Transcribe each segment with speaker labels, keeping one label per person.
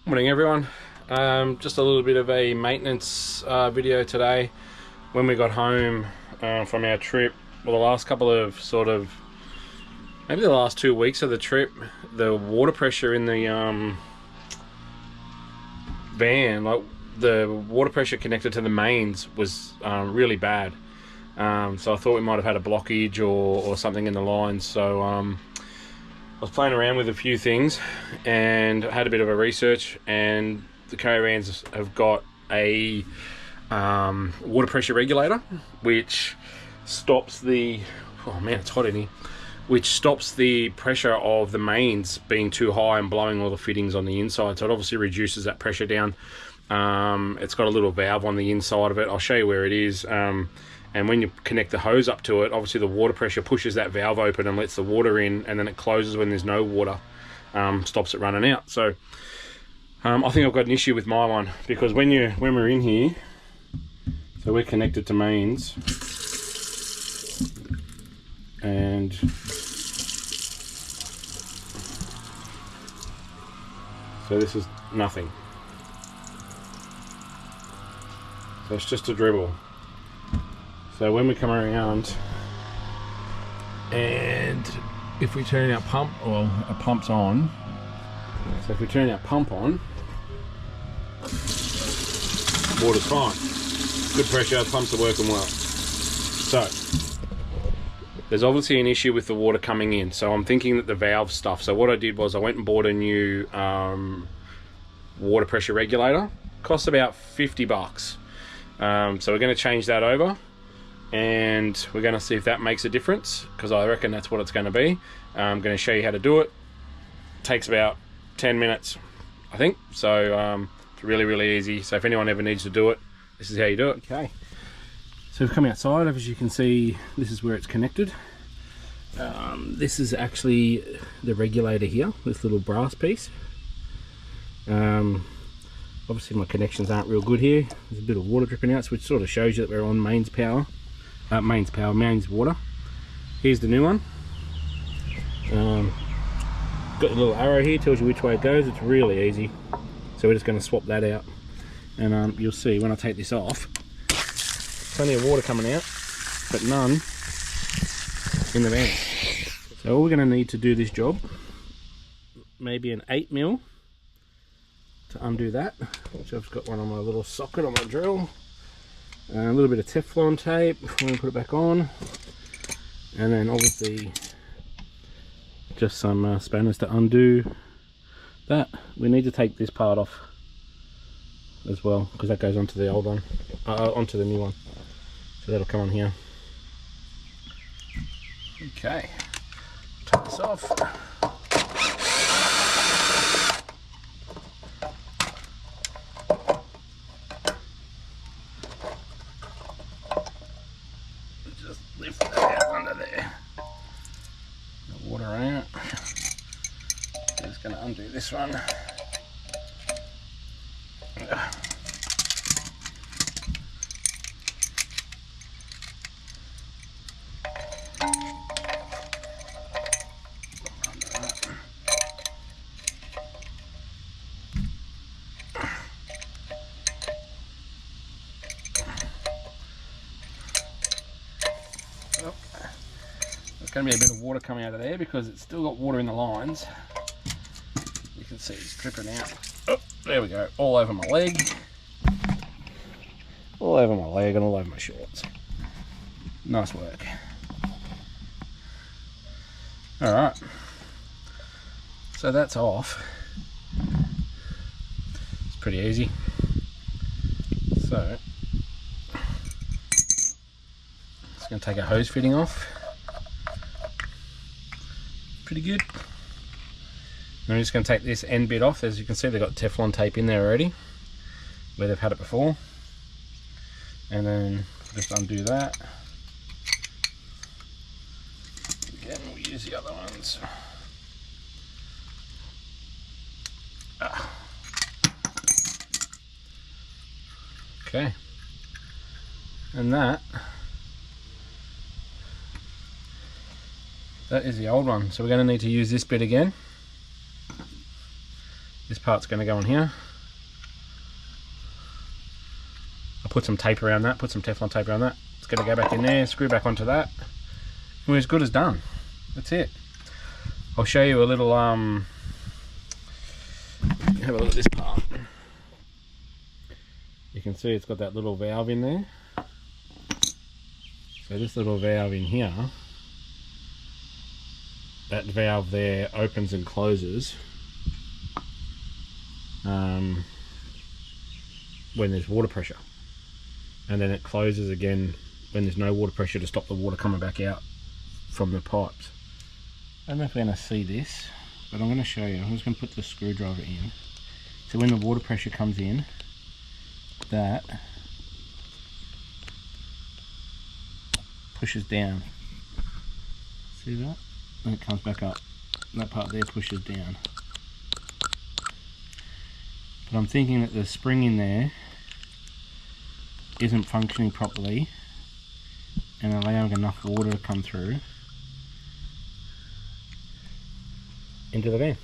Speaker 1: Morning everyone. Just a little bit of a maintenance video today. When we got home from our trip, well, the last couple of maybe the last 2 weeks of the trip, the water pressure in the van, like the water pressure connected to the mains was really bad. So I thought we might have had a blockage or something in the lines. So I was playing around with a few things and I had a bit of a research, and the caravans have got a water pressure regulator which stops the, oh man, it's hot in here, which stops the pressure of the mains being too high and blowing all the fittings on the inside. So it obviously reduces that pressure down. It's got a little valve on the inside of it. I'll show you where it is. And when you connect the hose up to it, obviously the water pressure pushes that valve open and lets the water in, and then it closes when there's no water, stops it running out. So I think I've got an issue with my one, because when we're in here, so we're connected to mains, and so this is nothing. So it's just a dribble. So when we come around, and if we turn our pump, or a pump's on, so if we turn our pump on, water's fine, good pressure, pumps are working well. So there's obviously an issue with the water coming in, so I'm thinking that the valve stuff. So what I did was I went and bought a new water pressure regulator. Costs about 50 bucks. So we're going to change that over, and we're going to see if that makes a difference, because I reckon that's what it's going to be. I'm going to show you how to do it. Takes about 10 minutes, I think. So it's really easy. So if anyone ever needs to do it, this is how you do it. Okay, so we've come outside. As you can see, this is where it's connected. This is actually the regulator here, this little brass piece. Obviously my connections aren't real good here. There's a bit of water dripping out, which sort of shows you that we're on mains water. Here's the new one. Got the little arrow here, tells you which way it goes. It's really easy. So we're just going to swap that out, and you'll see when I take this off, plenty of water coming out, but none in the van. So all we're going to need to do this job, maybe an 8mm to undo that, which I've got one on my little socket on my drill, a little bit of Teflon tape before we put it back on, and then obviously just some spanners to undo that. We need to take this part off as well, because that goes onto the old one, onto the new one, so that'll come on here. Okay, take this off. Lift that out under there. The water out. Just going to undo this one. There's going to be a bit of water coming out of there because it's still got water in the lines. You can see it's dripping out. Oh, there we go, all over my leg. All over my leg and all over my shorts. Nice work. Alright, so that's off. It's pretty easy. So, just going to take our hose fitting off. Pretty good. And I'm just going to take this end bit off. As you can see, they've got Teflon tape in there already, where they've had it before. And then just undo that. Again, we'll use the other ones. Okay. And that is the old one. So we're going to need to use this bit again. This part's going to go in here. I'll put some tape around that, put some Teflon tape around that. It's going to go back in there, screw back onto that. And we're as good as done. That's it. I'll show you a little, have a look at this part. You can see it's got that little valve in there. So this little valve in here, that valve there opens and closes when there's water pressure, and then it closes again when there's no water pressure to stop the water coming back out from the pipes. I don't know if we're going to see this, but I'm going to show you. I'm just going to put the screwdriver in. So when the water pressure comes in, that pushes down. See that? And it comes back up. That part there pushes down. But I'm thinking that the spring in there isn't functioning properly and allowing enough water to come through into the van.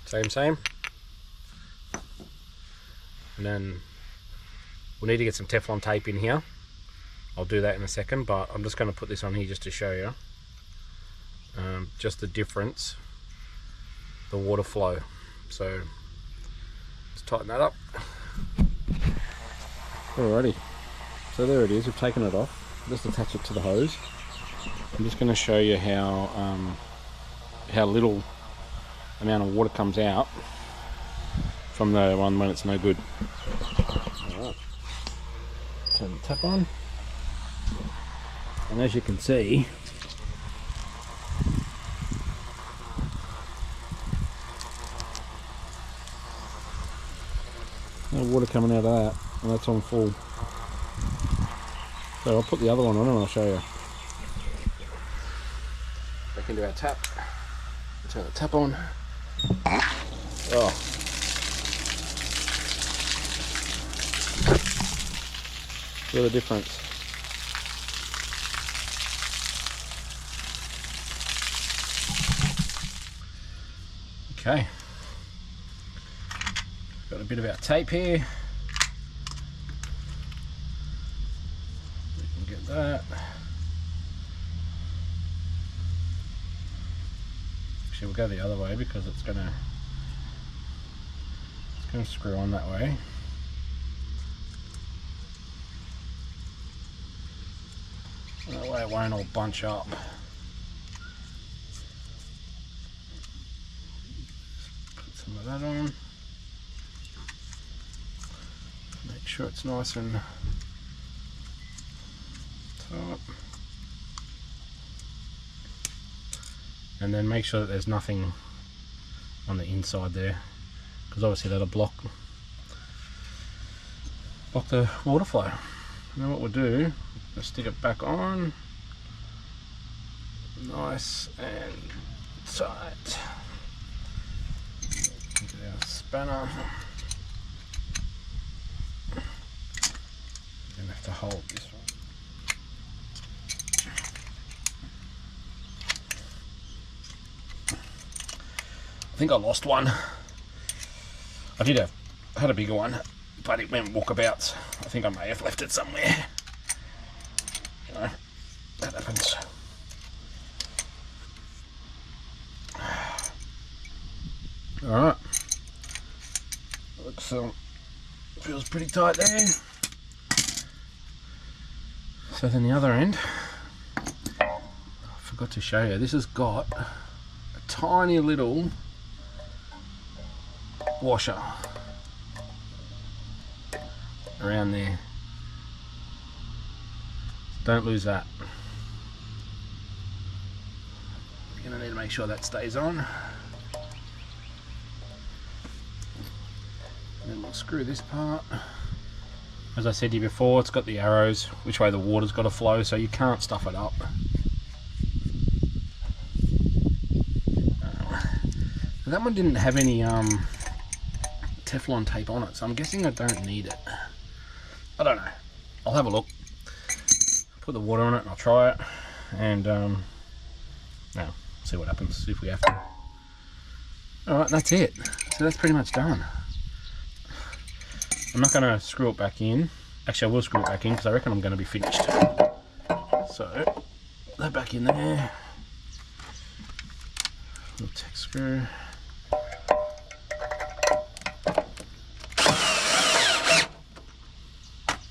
Speaker 1: Same. And then we'll need to get some Teflon tape in here. I'll do that in a second, but I'm just going to put this on here just to show you just the difference, the water flow. So let's tighten that up. Alrighty, so there it is. We've taken it off. Just attach it to the hose. I'm just going to show you how little amount of water comes out from the one when it's no good. Alright, turn the tap on, and as you can see, no water coming out of that, and that's on full. So I'll put the other one on and I'll show you. Back into our tap. Turn the tap on. Oh. Feel the difference. Okay. Got a bit of our tape here. We can get that. Actually, we'll go the other way because it's gonna screw on that way. That way it won't all bunch up. Put some of that on. Make sure it's nice and tight. And then make sure that there's nothing on the inside there, because obviously that'll block the water flow. And then what we'll do, we'll stick it back on, nice and tight. Get our spanner. We're gonna have to hold this one. I think I lost one. I had a bigger one, but it went walkabouts. I think I may have left it somewhere. You know, that happens. Alright. Looks feels pretty tight there. So then the other end, I forgot to show you, this has got a tiny little washer around there. Don't lose that. You're going to need to make sure that stays on. And then we'll screw this part. As I said to you before, it's got the arrows which way the water's got to flow, so you can't stuff it up. That one didn't have any Teflon tape on it, so I'm guessing I don't need it. I don't know. I'll have a look. Put the water on it and I'll try it, and now see what happens. See if we have to. Alright, that's it. So that's pretty much done. I'm not going to screw it back in. Actually, I will screw it back in because I reckon I'm going to be finished. So, that back in there. Little tack screw.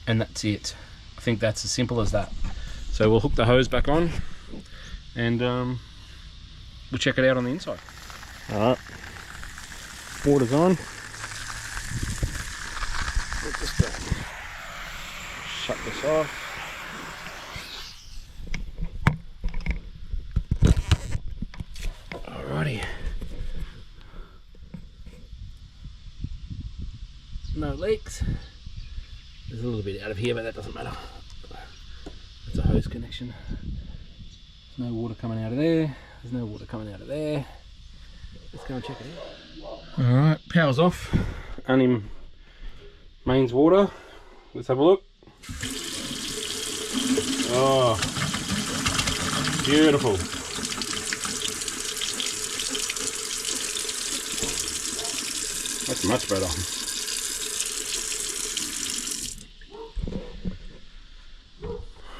Speaker 1: And that's it. I think that's as simple as that. So we'll hook the hose back on and we'll check it out on the inside. Alright, water's on. We'll just shut this off. Alrighty. No leaks. There's a little bit out of here, but that doesn't matter. That's a hose connection. There's no water coming out of there. There's no water coming out of there. Let's go and check it out. Alright, power's off. Only mains water. Let's have a look. Oh, beautiful. That's much better.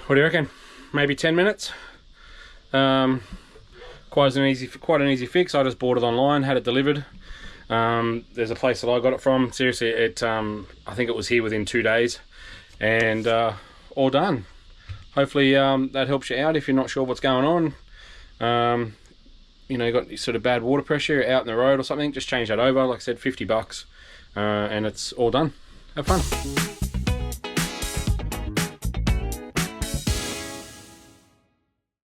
Speaker 1: What do you reckon? Maybe 10 minutes? Quite an easy fix. I just bought it online, had it delivered. There's a place that I got it from. Seriously, I think it was here within 2 days, and all done. Hopefully that helps you out if you're not sure what's going on. You know, you got sort of bad water pressure out in the road or something, just change that over. Like I said, $50, and it's all done. Have fun.